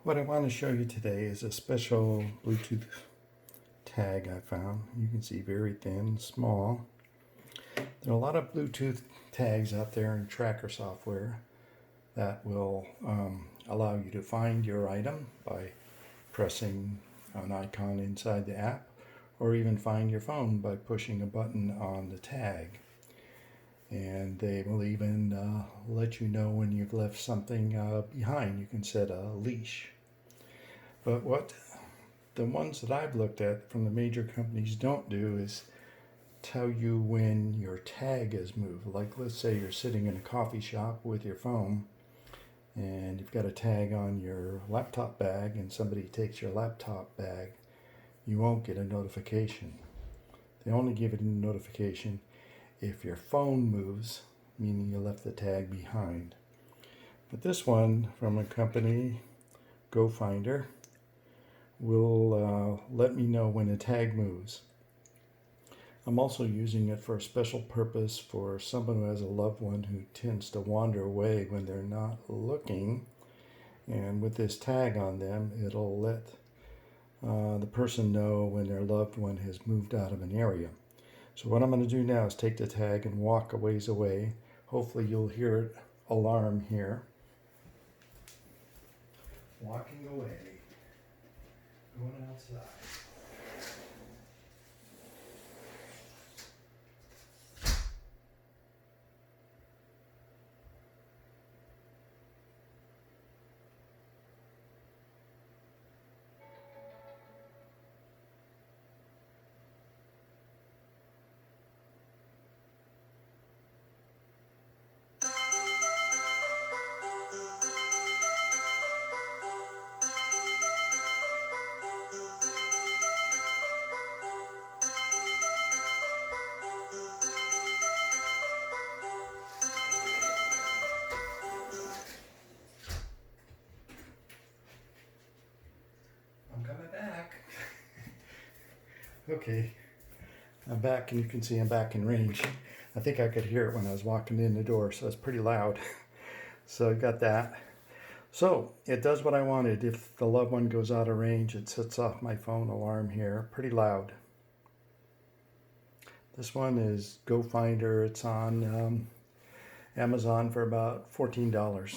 What I want to show you today is a special Bluetooth tag I found. You can see very thin, small. There are a lot of Bluetooth tags out there in tracker software that will allow you to find your item by pressing an icon inside the app, or even find your phone by pushing a button on the tag. And they will even let you know when you've left something behind. You can set a leash. But what the ones that I've looked at from the major companies don't do is tell you when your tag is moved. Like, let's say you're sitting in a coffee shop with your phone and you've got a tag on your laptop bag and somebody takes your laptop bag. You won't get a notification. They only give it a notification if your phone moves, meaning you left the tag behind. But this one from a company, GoFinder, will let me know when a tag moves. I'm also using it for a special purpose for someone who has a loved one who tends to wander away when they're not looking. And with this tag on them, it'll let the person know when their loved one has moved out of an area. So what I'm going to do now is take the tag and walk a ways away. Hopefully you'll hear it alarm here. Walking away. Going outside. I'm coming back. Okay, I'm back, and you can see I'm back in range. I think I could hear it when I was walking in the door, so it's pretty loud. So I got that. So it does what I wanted. If the loved one goes out of range, it sets off my phone alarm here. Pretty loud. This one is GoFinder. It's on Amazon for about $14.